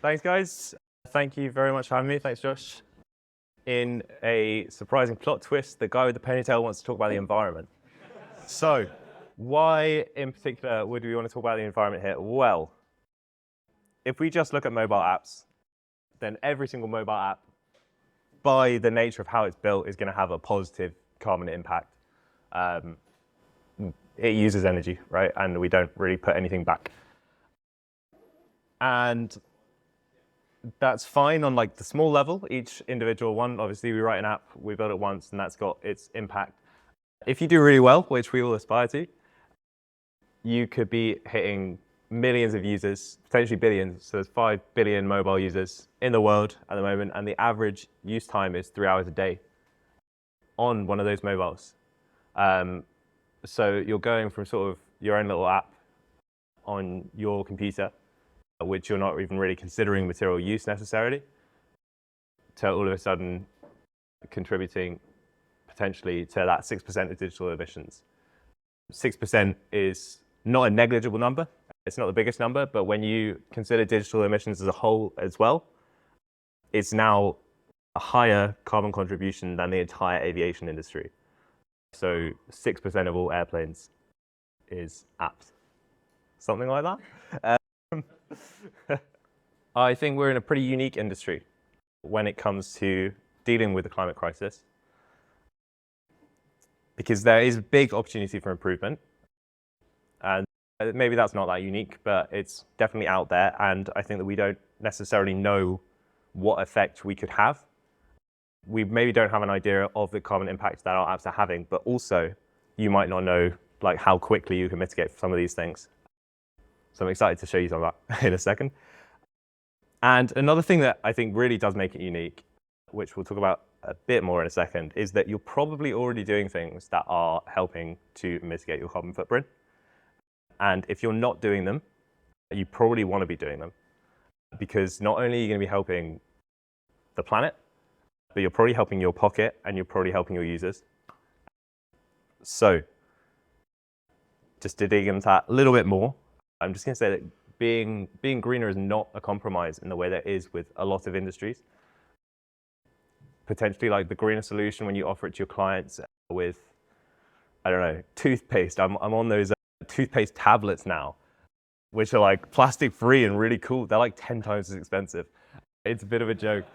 Thanks, guys. Thank you very much for having me. Thanks, Josh. In a surprising plot twist, the guy with the ponytail wants to talk about the environment. So, why in particular would we want to talk about the environment here? Well, if we just look at mobile apps, then every single mobile app, by the nature of how it's built, is going to have a positive carbon impact. It uses energy, right? And we don't really put anything back. And that's fine on like the small level, each individual one. Obviously, we write an app, we build it once, and that's got its impact. If you do really well, which we all aspire to, you could be hitting millions of users, potentially billions. So there's 5 billion mobile users in the world at the moment, and the average use time is 3 hours a day on one of those mobiles. So you're going from sort of your own little app on your computer, which you're not even really considering material use necessarily, to all of a sudden contributing potentially to that 6% of digital emissions. 6% is not a negligible number. It's not the biggest number, but when you consider digital emissions as a whole as well, it's now a higher carbon contribution than the entire aviation industry. So 6% of all airplanes is apps. Something like that. I think we're in a pretty unique industry when it comes to dealing with the climate crisis, because there is a big opportunity for improvement. And maybe that's not that unique, but it's definitely out there. And I think that we don't necessarily know what effect we could have. We maybe don't have an idea of the carbon impact that our apps are having, but also you might not know like how quickly you can mitigate some of these things. So I'm excited to show you some of that in a second. And another thing that I think really does make it unique, which we'll talk about a bit more in a second, is that you're probably already doing things that are helping to mitigate your carbon footprint. And if you're not doing them, you probably want to be doing them, because not only are you going to be helping the planet, but you're probably helping your pocket and you're probably helping your users. So just to dig into that a little bit more, I'm just going to say that being greener is not a compromise in the way that is with a lot of industries. Potentially like the greener solution when you offer it to your clients with, I don't know, toothpaste. I'm on those toothpaste tablets now, which are like plastic free and really cool. They're like 10 times as expensive. It's a bit of a joke.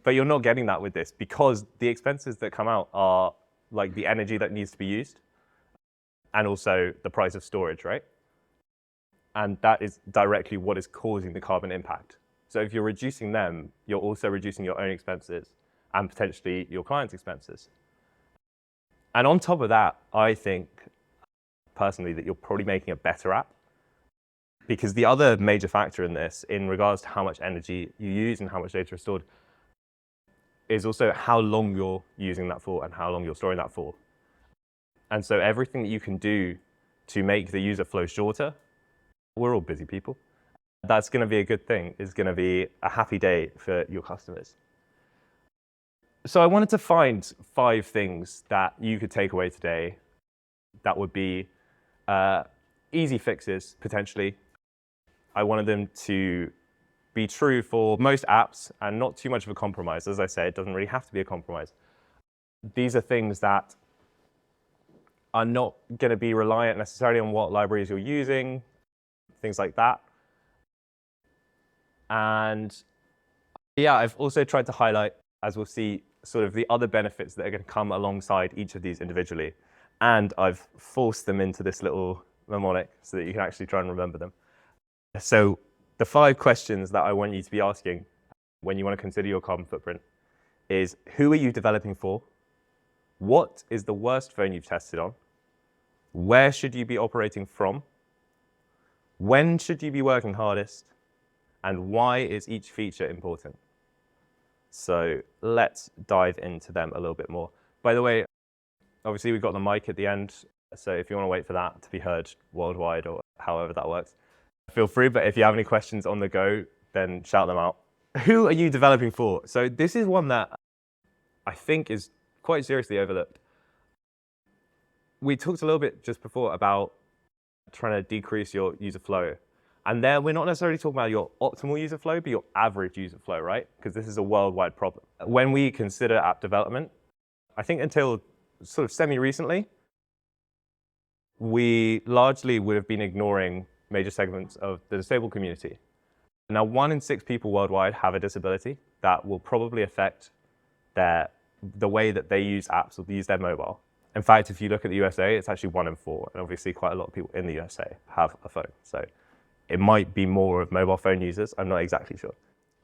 But you're not getting that with this, because the expenses that come out are like the energy that needs to be used and also the price of storage, right? And that is directly what is causing the carbon impact. So if you're reducing them, you're also reducing your own expenses and potentially your clients' expenses. And on top of that, I think personally that you're probably making a better app, because the other major factor in this, in regards to how much energy you use and how much data is stored, is also how long you're using that for and how long you're storing that for. And so everything that you can do to make the user flow shorter, we're all busy people, that's going to be a good thing. It's going to be a happy day for your customers. So I wanted to find 5 things that you could take away today that would be easy fixes, potentially. I wanted them to be true for most apps and not too much of a compromise. As I said, it doesn't really have to be a compromise. These are things that are not going to be reliant necessarily on what libraries you're using, things like that. And yeah, I've also tried to highlight, as we'll see, sort of the other benefits that are going to come alongside each of these individually. And I've forced them into this little mnemonic so that you can actually try and remember them. So the 5 questions that I want you to be asking when you want to consider your carbon footprint is: who are you developing for? What is the worst phone you've tested on? Where should you be operating from? When should you be working hardest? And why is each feature important? So let's dive into them a little bit more. By the way, obviously we've got the mic at the end, so if you want to wait for that to be heard worldwide or however that works, feel free. But if you have any questions on the go, then shout them out. Who are you developing for? So this is one that I think is quite seriously overlooked. We talked a little bit just before about trying to decrease your user flow. And there, we're not necessarily talking about your optimal user flow, but your average user flow, right? Because this is a worldwide problem. When we consider app development, I think until sort of semi-recently, we largely would have been ignoring major segments of the disabled community. Now, 1 in 6 people worldwide have a disability that will probably affect the way that they use apps or use their mobile. In fact, if you look at the USA, it's actually 1 in 4. And obviously, quite a lot of people in the USA have a phone. So it might be more of mobile phone users. I'm not exactly sure.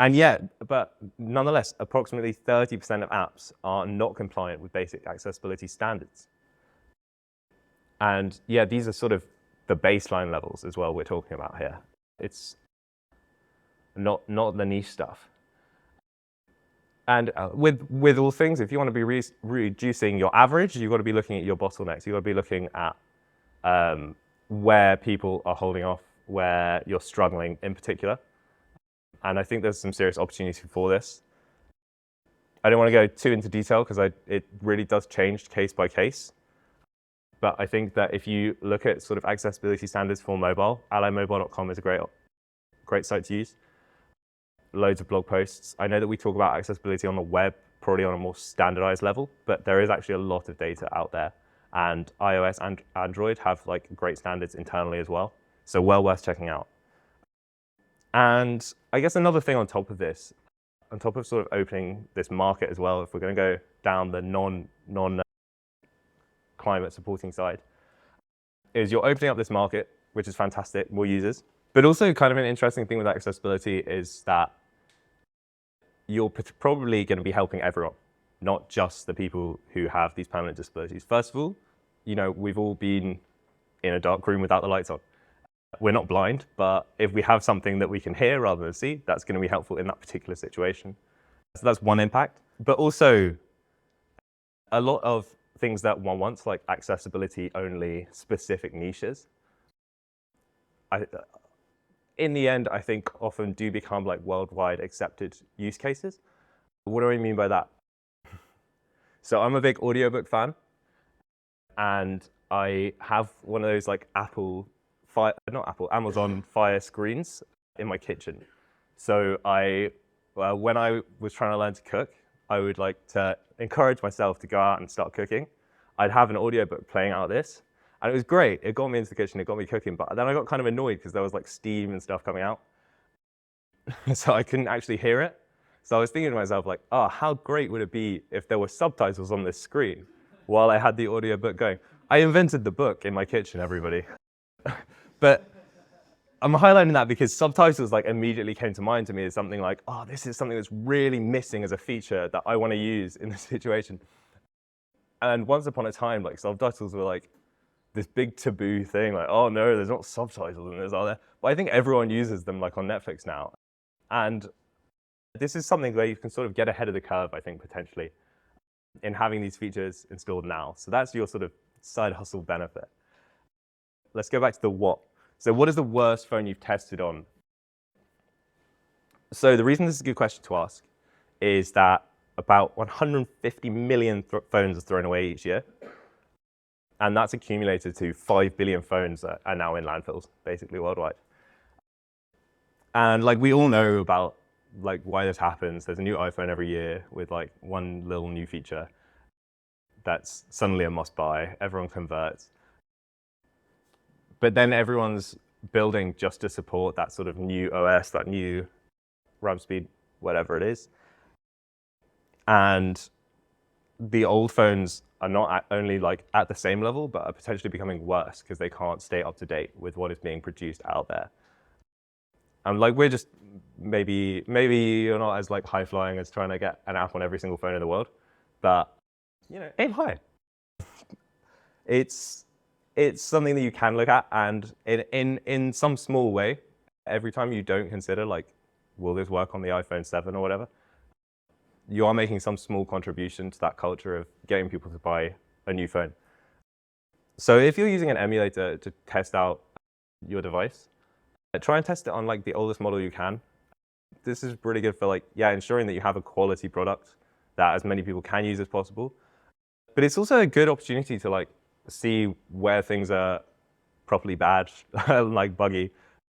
And yet, but nonetheless, approximately 30% of apps are not compliant with basic accessibility standards. And yeah, these are sort of the baseline levels as well we're talking about here. It's not the niche stuff. And with all things, if you want to be reducing your average, you've got to be looking at your bottlenecks. You've got to be looking at where people are holding off, where you're struggling in particular. And I think there's some serious opportunity for this. I don't want to go too into detail because it really does change case by case. But I think that if you look at sort of accessibility standards for mobile, allymobile.com is a great site to use. Loads of blog posts. I know that we talk about accessibility on the web probably on a more standardized level, but there is actually a lot of data out there. And iOS and Android have like great standards internally as well. So well worth checking out. And I guess another thing on top of this, on top of sort of opening this market as well, if we're going to go down the non climate supporting side, is you're opening up this market, which is fantastic, more users. But also kind of an interesting thing with accessibility is that you're probably going to be helping everyone, not just the people who have these permanent disabilities. First of all, you know, we've all been in a dark room without the lights on. We're not blind, but if we have something that we can hear rather than see, that's going to be helpful in that particular situation. So that's one impact. But also, a lot of things that one wants, like accessibility-only specific niches, in the end, I think often do become like worldwide accepted use cases. What do I mean by that? So I'm a big audiobook fan, and I have one of those like Amazon Fire screens in my kitchen. So when I was trying to learn to cook, I would like to encourage myself to go out and start cooking. I'd have an audiobook playing out of this, and it was great. It got me into the kitchen, it got me cooking, but then I got kind of annoyed because there was like steam and stuff coming out. So I couldn't actually hear it. So I was thinking to myself like, oh, how great would it be if there were subtitles on this screen while I had the audiobook going. I invented the book in my kitchen, everybody. But I'm highlighting that because subtitles like immediately came to mind to me as something like, oh, this is something that's really missing as a feature that I want to use in this situation. And once upon a time, like subtitles were like this big taboo thing, like, oh no, there's not subtitles in this, are there? But I think everyone uses them like on Netflix now. And this is something where you can sort of get ahead of the curve, I think, potentially, in having these features installed now. So that's your sort of side hustle benefit. Let's go back to the what. So what is the worst phone you've tested on? So the reason this is a good question to ask is that about 150 million phones are thrown away each year. And that's accumulated to 5 billion phones that are now in landfills, basically worldwide. And like we all know about like why this happens. There's a new iPhone every year with like one little new feature that's suddenly a must buy. Everyone converts. But then everyone's building just to support that sort of new OS, that new RAM speed, whatever it is. And the old phones are not only like at the same level, but are potentially becoming worse because they can't stay up to date with what is being produced out there. And like we're just maybe you're not as like high flying as trying to get an app on every single phone in the world, but you know, aim high. It's something that you can look at, and in some small way, every time you don't consider like, will this work on the iPhone 7 or whatever, you are making some small contribution to that culture of getting people to buy a new phone. So if you're using an emulator to test out your device, try and test it on like the oldest model you can. This is really good for like, yeah, ensuring that you have a quality product that as many people can use as possible. But it's also a good opportunity to like see where things are properly bad, like buggy,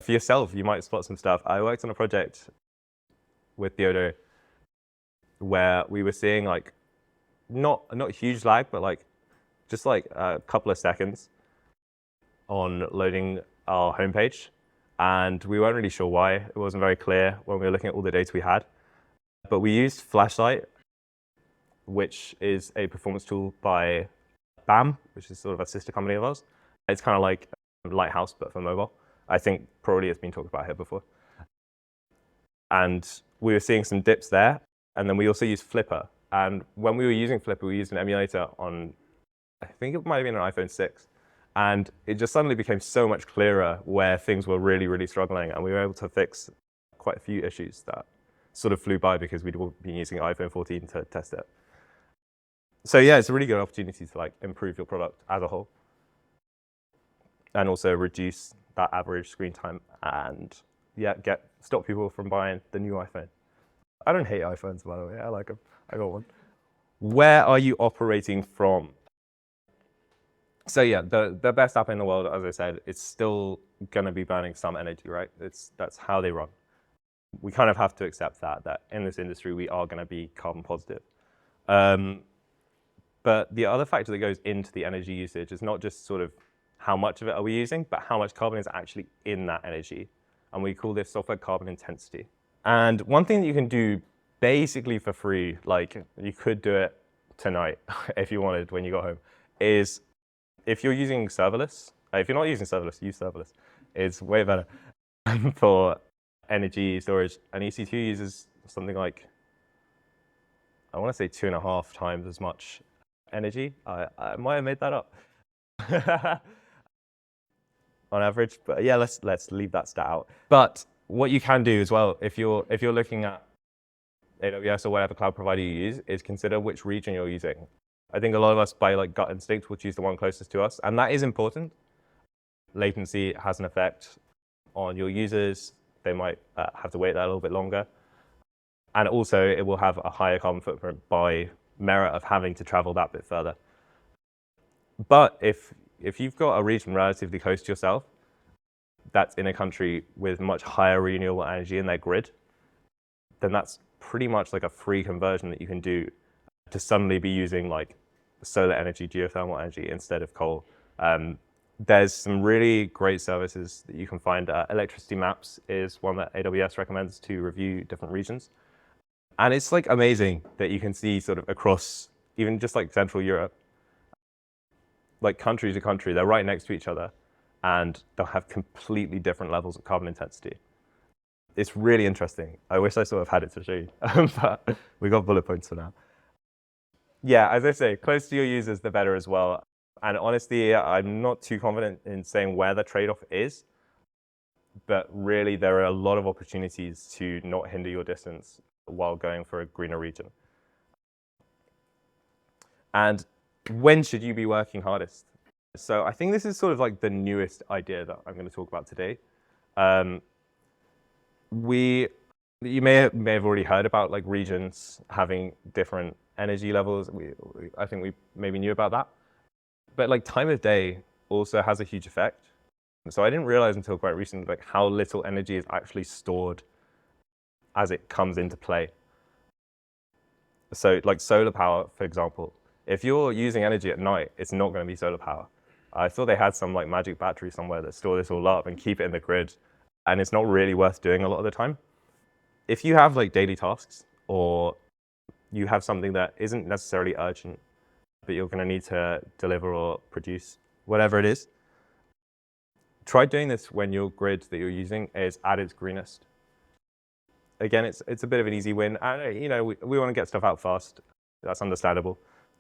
For yourself, you might spot some stuff. I worked on a project with Theodore where we were seeing like not huge lag, but like just like a couple of seconds on loading our homepage. And we weren't really sure why. It wasn't very clear when we were looking at all the data we had. But we used Flashlight, which is a performance tool by BAM, which is sort of a sister company of ours. It's kind of like Lighthouse, but for mobile. I think probably it's been talked about here before. And we were seeing some dips there. And then we also used Flipper. And when we were using Flipper, we used an emulator on, I think it might have been an iPhone 6. And it just suddenly became so much clearer where things were really, really struggling. And we were able to fix quite a few issues that sort of flew by because we'd all been using iPhone 14 to test it. So yeah, it's a really good opportunity to like improve your product as a whole. And also reduce that average screen time and yeah, stop people from buying the new iPhone. I don't hate iPhones, by the way. I like them. I got one. Where are you operating from? So yeah, the best app in the world, as I said, it's still going to be burning some energy, right? That's how they run. We kind of have to accept that in this industry, we are going to be carbon positive. But the other factor that goes into the energy usage is not just sort of how much of it are we using, but how much carbon is actually in that energy. And we call this software carbon intensity. And one thing that you can do basically for free, like you could do it tonight if you wanted when you got home, is if you're using serverless, if you're not using serverless, use serverless. It's way better for energy storage. And EC2 uses something like, I want to say 2.5 times as much energy. I might have made that up on average, but yeah, let's leave that stat out. But what you can do as well, if you're looking at AWS or whatever cloud provider you use, is consider which region you're using. I think a lot of us, by like gut instinct, will choose the one closest to us, and that is important. Latency has an effect on your users. They might have to wait there a little bit longer. And also, it will have a higher carbon footprint by merit of having to travel that bit further. But if you've got a region relatively close to yourself, that's in a country with much higher renewable energy in their grid, then that's pretty much like a free conversion that you can do to suddenly be using like solar energy, geothermal energy instead of coal. There's some really great services that you can find. Electricity Maps is one that AWS recommends to review different regions. And it's like amazing that you can see sort of across even just like Central Europe, like country to country, they're right next to each other and they'll have completely different levels of carbon intensity. It's really interesting. I wish I sort of had it to show you, but we got bullet points for now. Yeah, as I say, close to your users, the better as well. And honestly, I'm not too confident in saying where the trade-off is, but really there are a lot of opportunities to not hinder your distance while going for a greener region. And when should you be working hardest? So I think this is sort of like the newest idea that I'm going to talk about today. You may have already heard about like regions having different energy levels. I think we maybe knew about that. But like time of day also has a huge effect. So I didn't realize until quite recently like how little energy is actually stored as it comes into play. So like solar power, for example, if you're using energy at night, it's not going to be solar power. I thought they had some like magic battery somewhere that store this all up and keep it in the grid, and it's not really worth doing a lot of the time. If you have like daily tasks or you have something that isn't necessarily urgent, but you're going to need to deliver or produce, whatever it is, try doing this when your grid that you're using is at its greenest. Again, it's a bit of an easy win. And, you know, we want to get stuff out fast. That's understandable.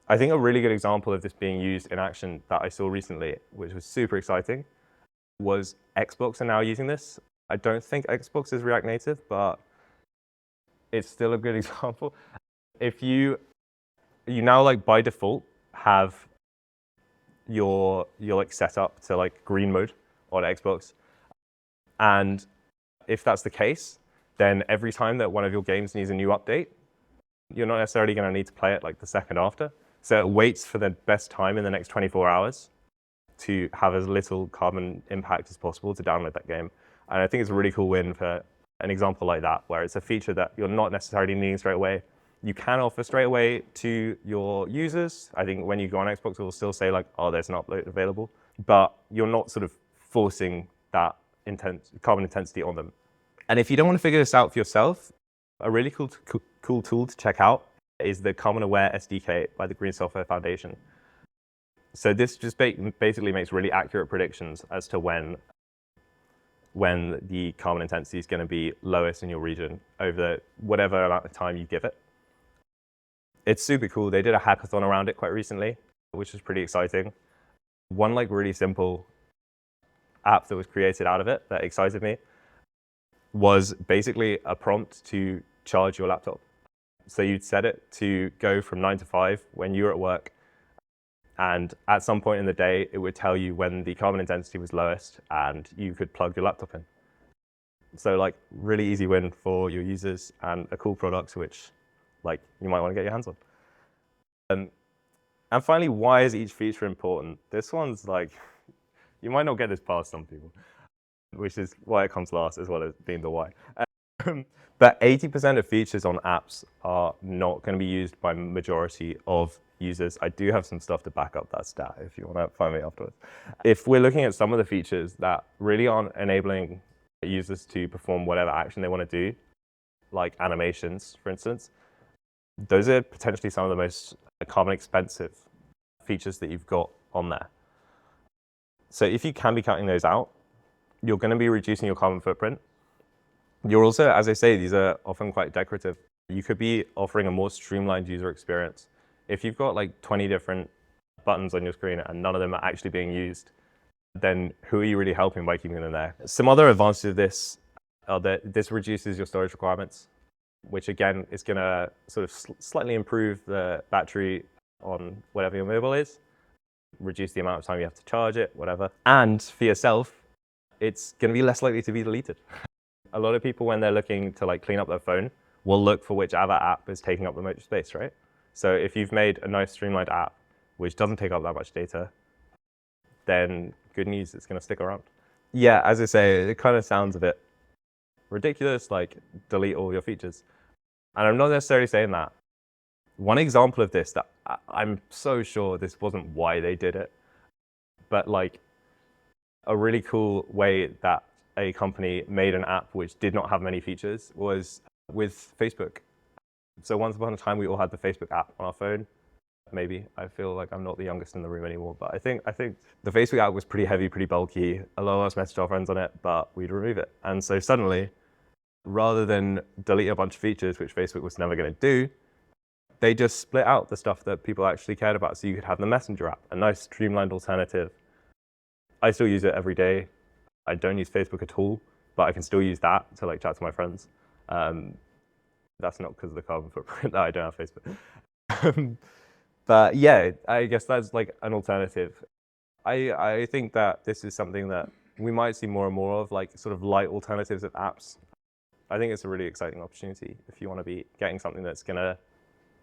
I think a really good example of this being used in action that I saw recently, which was super exciting, was Xbox are now using this. I don't think Xbox is React Native, but it's still a good example. If you now like by default have your like set up to like green mode on Xbox, and if that's the case, then every time that one of your games needs a new update, you're not necessarily going to need to play it like the second after. So it waits for the best time in the next 24 hours to have as little carbon impact as possible to download that game. And I think it's a really cool win for an example like that, where it's a feature that you're not necessarily needing straight away. You can offer straight away to your users. I think when you go on Xbox, it will still say like, oh, there's an upload available, but you're not sort of forcing that carbon intensity on them. And if you don't want to figure this out for yourself, a really cool tool to check out is the Carbon Aware SDK by the Green Software Foundation. So this just basically makes really accurate predictions as to when the carbon intensity is going to be lowest in your region over whatever amount of time you give it. It's super cool. They did a hackathon around it quite recently, which is pretty exciting. One like really simple app that was created out of it that excited me was basically a prompt to charge your laptop. So you'd set it to go from 9 to 5 when you were at work, and at some point in the day, it would tell you when the carbon intensity was lowest and you could plug your laptop in. So like really easy win for your users and a cool product which like you might want to get your hands on. And finally, why is each feature important? This one's like, you might not get this past some people, which is why it comes last as well as being the why. But 80% of features on apps are not going to be used by majority of users. I do have some stuff to back up that stat if you want to find me afterwards. If we're looking at some of the features that really aren't enabling users to perform whatever action they want to do, like animations, for instance, those are potentially some of the most carbon expensive features that you've got on there. So if you can be cutting those out, you're going to be reducing your carbon footprint. You're also, as I say, these are often quite decorative. You could be offering a more streamlined user experience. If you've got like 20 different buttons on your screen and none of them are actually being used, then who are you really helping by keeping them there? Some other advantages of this are that this reduces your storage requirements, which again is going to sort of slightly improve the battery on whatever your mobile is, reduce the amount of time you have to charge it, whatever. And for yourself, it's going to be less likely to be deleted. A lot of people, when they're looking to like clean up their phone, will look for which other app is taking up the most space, right? So if you've made a nice streamlined app which doesn't take up that much data, then good news, it's going to stick around. Yeah, as I say, it kind of sounds a bit ridiculous, like delete all your features. And I'm not necessarily saying that. One example of this that I'm so sure this wasn't why they did it, but like a really cool way that a company made an app which did not have many features was with Facebook. So once upon a time, we all had the Facebook app on our phone. Maybe. I feel like I'm not the youngest in the room anymore, but I think the Facebook app was pretty heavy, pretty bulky. A lot of us messaged our friends on it, but we'd remove it. And so suddenly, rather than delete a bunch of features, which Facebook was never going to do, they just split out the stuff that people actually cared about. So you could have the Messenger app, a nice streamlined alternative. I still use it every day. I don't use Facebook at all, but I can still use that to like chat to my friends. That's not because of the carbon footprint that I don't have Facebook. But yeah, I guess that's like an alternative. I think that this is something that we might see more and more of, like sort of light alternatives of apps. I think it's a really exciting opportunity if you want to be getting something that's gonna,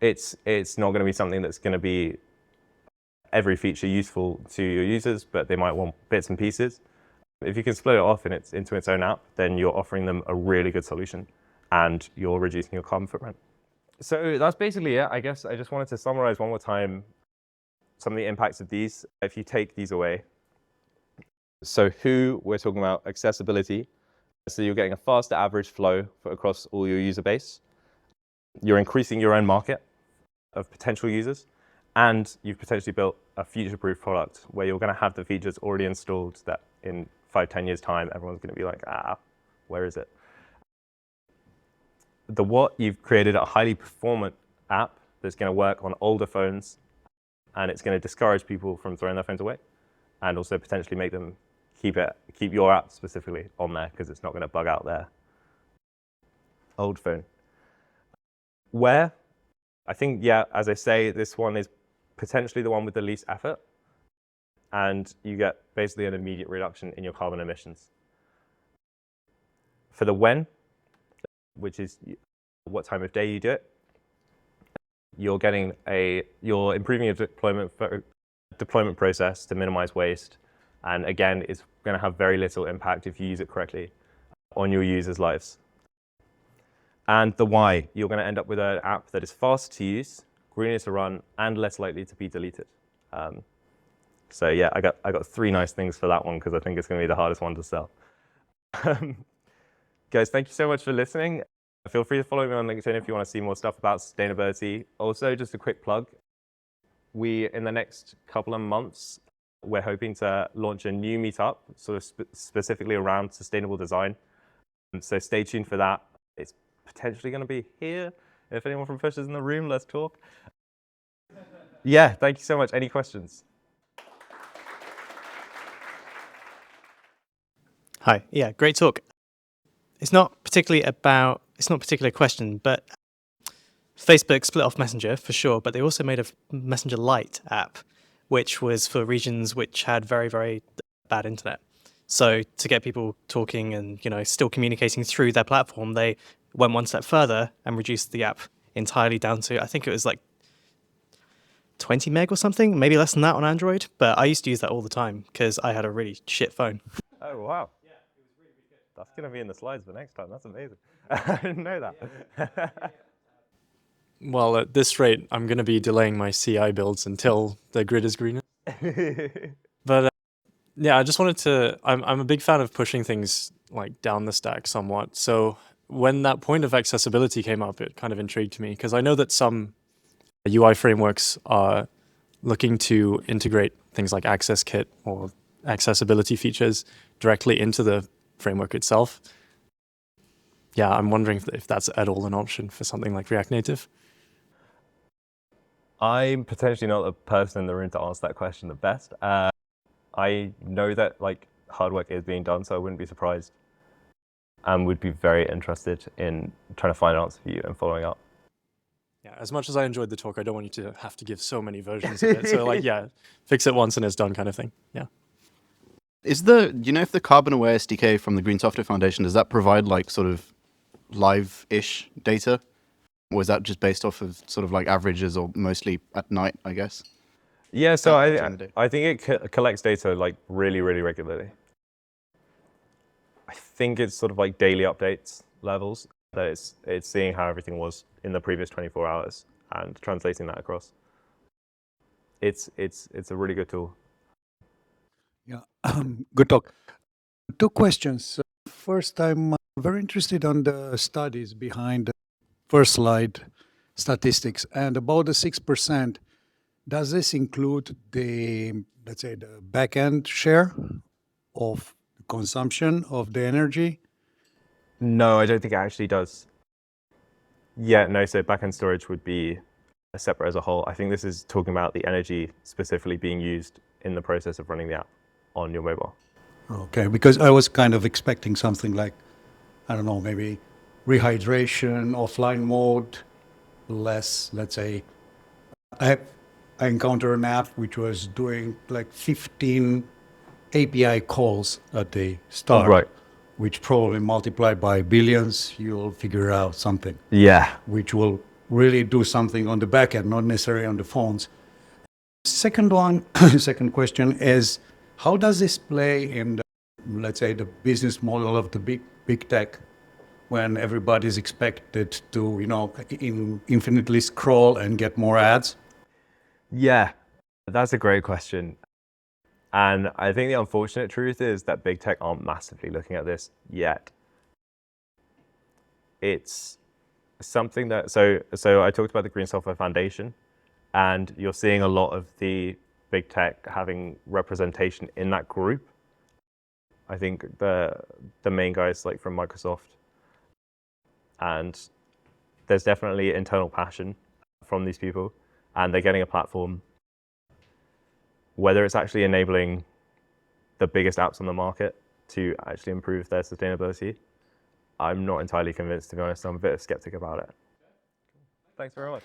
it's not gonna be something that's gonna be every feature useful to your users, but they might want bits and pieces. If you can split it off into its own app, then you're offering them a really good solution and you're reducing your carbon footprint. So that's basically it. I guess I just wanted to summarize one more time some of the impacts of these if you take these away. So we're talking about accessibility. So you're getting a faster average flow across all your user base. You're increasing your own market of potential users, and you've potentially built a future-proof product where you're going to have the features already installed that in 5-10 years' time, everyone's going to be like, where is it? You've created a highly performant app that's going to work on older phones, and it's going to discourage people from throwing their phones away, and also potentially make them keep your app specifically on there because it's not going to bug out their old phone. Where? I think, yeah, as I say, this one is potentially the one with the least effort, and you get basically an immediate reduction in your carbon emissions. For the when, which is what time of day you do it, you're improving your deployment process to minimize waste, and again, it's going to have very little impact if you use it correctly. on your users' lives. And the why, you're going to end up with an app that is fast to use, greener to run, and less likely to be deleted. So yeah, I got 3 nice things for that one because I think it's going to be the hardest one to sell. Guys, thank you so much for listening. Feel free to follow me on LinkedIn if you want to see more stuff about sustainability. Also, just a quick plug. In the next couple of months, we're hoping to launch a new meetup, sort of specifically around sustainable design. So stay tuned for that. It's potentially going to be here. If anyone from Fish is in the room, let's talk. Yeah, thank you so much. Any questions? Hi. Yeah, great talk. It's not particularly a question, but Facebook split off Messenger for sure, but they also made a Messenger Lite app, which was for regions which had very, very bad internet. So to get people talking and still communicating through their platform, they went one step further and reduced the app entirely down to, I think it was like 20 meg or something, maybe less than that on Android. But I used to use that all the time because I had a really shit phone. Oh, wow. Yeah, it was really, really good. That's going to be in the slides for next time. That's amazing. I didn't know that. Well, at this rate, I'm going to be delaying my CI builds until the grid is greener. But yeah, I just wanted to, I'm a big fan of pushing things like down the stack somewhat. So when that point of accessibility came up, it kind of intrigued me because I know that some UI frameworks are looking to integrate things like AccessKit or accessibility features directly into the framework itself. Yeah, I'm wondering if that's at all an option for something like React Native. I'm potentially not the person in the room to answer that question the best. I know that hard work is being done, so I wouldn't be surprised and would be very interested in trying to find an answer for you and following up. Yeah, as much as I enjoyed the talk, I don't want you to have to give so many versions of it. So yeah, fix it once and it's done kind of thing. Yeah. If the Carbon Aware SDK from the Green Software Foundation, does that provide sort of live-ish data? Or is that just based off of sort of averages or mostly at night, I guess? Yeah, so I think it collects data really, really regularly. I think it's sort of daily updates levels that it's seeing how everything was in the previous 24 hours and translating that across. It's a really good tool. Yeah, good talk. 2 questions. First, I'm very interested on the studies behind the first slide statistics, and about the 6%. Does this include the, let's say, the backend share of consumption of the energy? No, I don't think it actually does. Yeah, no, so backend storage would be separate as a whole. I think this is talking about the energy specifically being used in the process of running the app on your mobile. Okay, because I was kind of expecting something like, I don't know, maybe rehydration, offline mode, less, let's say, I encountered an app which was doing 15 API calls at the start. Right. Which probably multiplied by billions, you'll figure out something. Yeah. Which will really do something on the back end, not necessarily on the phones. Second question is, how does this play in the, let's say, the business model of the big tech when everybody's expected to, infinitely scroll and get more ads? Yeah, that's a great question. And I think the unfortunate truth is that big tech aren't massively looking at this yet. It's something that, so I talked about the Green Software Foundation, and you're seeing a lot of the big tech having representation in that group. I think the main guys from Microsoft, and there's definitely internal passion from these people, and they're getting a platform. Whether it's actually enabling the biggest apps on the market to actually improve their sustainability, I'm not entirely convinced, to be honest. I'm a bit of a skeptic about it. Thanks very much.